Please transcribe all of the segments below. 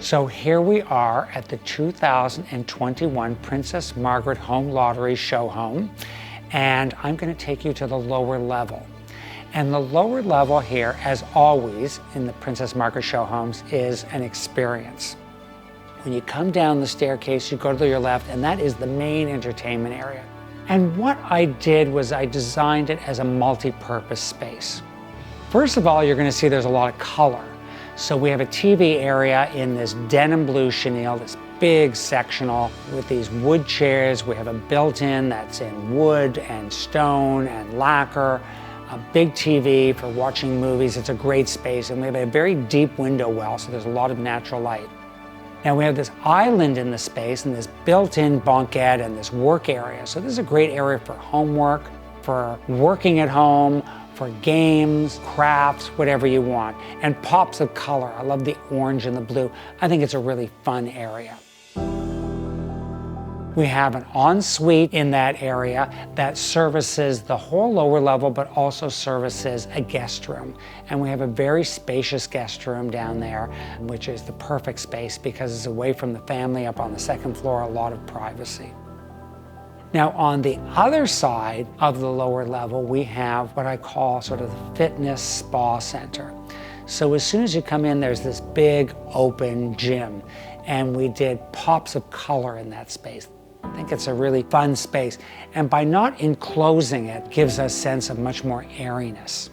So here we are at the 2021 Princess Margaret Home Lottery Showhome, and I'm going to take you to the lower level. And the lower level here, as always in the Princess Margaret Showhomes, is an experience. When you come down the staircase, you go to your left, and that is the main entertainment area. And what I did was I designed it as a multi-purpose space. First of all, you're going to see there's a lot of color. So we have a TV area in this denim blue chenille, this big sectional with these wood chairs. We have a built-in that's in wood and stone and lacquer, a big TV for watching movies. It's a great space, and we have a very deep window well, so there's a lot of natural light. Now we have this island in the space and this built-in banquette and this work area. So this is a great area for homework, for working at home, for games, crafts, whatever you want. And pops of color. I love the orange and the blue. I think it's a really fun area. We have an ensuite in that area that services the whole lower level, but also services a guest room. And we have a very spacious guest room down there, which is the perfect space because it's away from the family, up on the second floor, a lot of privacy. Now on the other side of the lower level, we have what I call sort of the fitness spa center. So as soon as you come in, there's this big open gym, and we did pops of color in that space. I think it's a really fun space, and by not enclosing it, gives us a sense of much more airiness.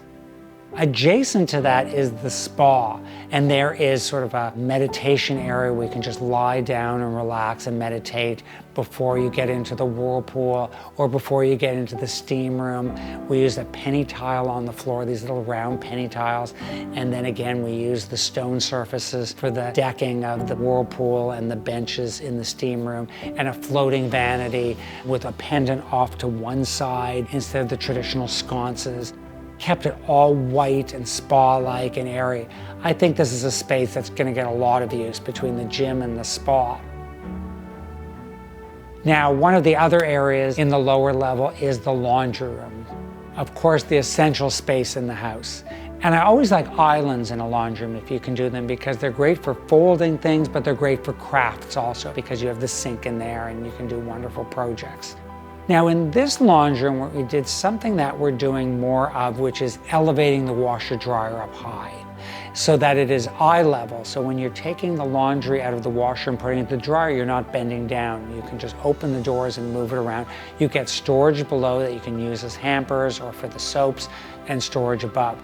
Adjacent to that is the spa, and there is sort of a meditation area where you can just lie down and relax and meditate before you get into the whirlpool or before you get into the steam room. We use a penny tile on the floor, these little round penny tiles, and then again we use the stone surfaces for the decking of the whirlpool and the benches in the steam room, and a floating vanity with a pendant off to one side instead of the traditional sconces. Kept it all white and spa-like and airy. I think this is a space that's going to get a lot of use between the gym and the spa. Now, one of the other areas in the lower level is the laundry room. Of course, the essential space in the house. And I always like islands in a laundry room if you can do them, because they're great for folding things, but they're great for crafts also because you have the sink in there and you can do wonderful projects. Now in this laundry room, we did something that we're doing more of, which is elevating the washer dryer up high so that it is eye level. So when you're taking the laundry out of the washer and putting it in the dryer, you're not bending down. You can just open the doors and move it around. You get storage below that you can use as hampers or for the soaps, and storage above.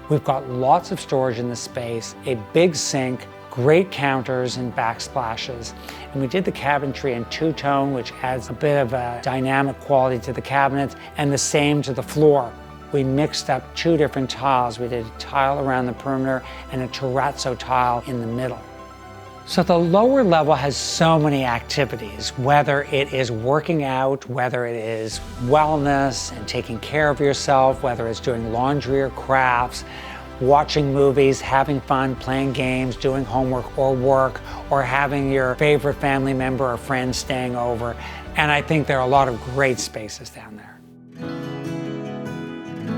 We've got lots of storage in the space, a big sink, great counters and backsplashes. And we did the cabinetry in two-tone, which adds a bit of a dynamic quality to the cabinets, and the same to the floor. We mixed up two different tiles. We did a tile around the perimeter and a terrazzo tile in the middle. So the lower level has so many activities, whether it is working out, whether it is wellness and taking care of yourself, whether it's doing laundry or crafts, watching movies, having fun, playing games, doing homework or work, or having your favorite family member or friend staying over. And I think there are a lot of great spaces down there.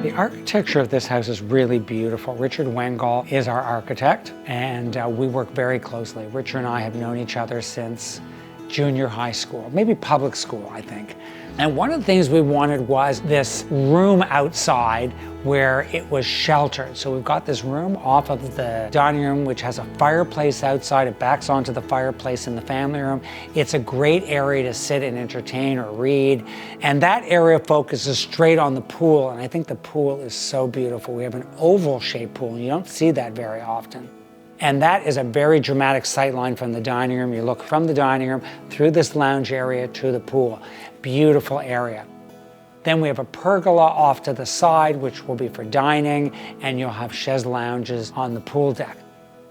The architecture of this house is really beautiful. Richard Wengall is our architect, and we work very closely. Richard and I have known each other since junior high school, maybe public school, I think. And one of the things we wanted was this room outside where it was sheltered. So we've got this room off of the dining room, which has a fireplace outside. It backs onto the fireplace in the family room. It's a great area to sit and entertain or read. And that area focuses straight on the pool. And I think the pool is so beautiful. We have an oval shaped pool, and you don't see that very often. And that is a very dramatic sight line from the dining room. You look from the dining room through this lounge area to the pool. Beautiful area. Then we have a pergola off to the side, which will be for dining, and you'll have chaise lounges on the pool deck.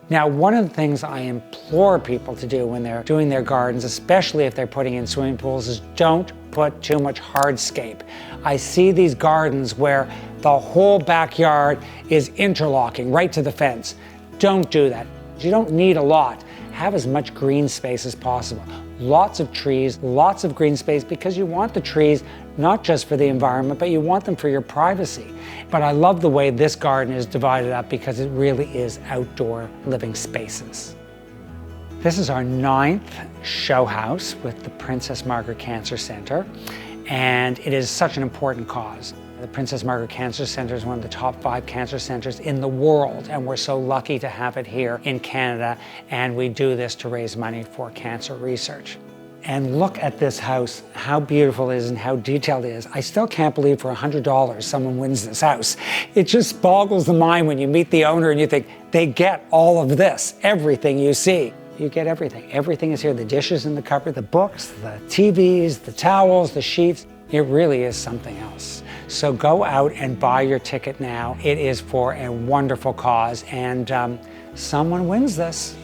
Now, one of the things I implore people to do when they're doing their gardens, especially if they're putting in swimming pools, is don't put too much hardscape. I see these gardens where the whole backyard is interlocking right to the fence. Don't do that. You don't need a lot. Have as much green space as possible. Lots of trees, lots of green space, because you want the trees not just for the environment, but you want them for your privacy. But I love the way this garden is divided up because it really is outdoor living spaces. This is our 9th show house with the Princess Margaret Cancer Center, and it is such an important cause. The Princess Margaret Cancer Center is one of the top 5 cancer centers in the world, and we're so lucky to have it here in Canada, and we do this to raise money for cancer research. And look at this house, how beautiful it is and how detailed it is. I still can't believe for $100 someone wins this house. It just boggles the mind when you meet the owner and you think, they get all of this, everything you see. You get everything. Everything is here, the dishes in the cupboard, the books, the TVs, the towels, the sheets. It really is something else. So go out and buy your ticket now. It is for a wonderful cause, and someone wins this.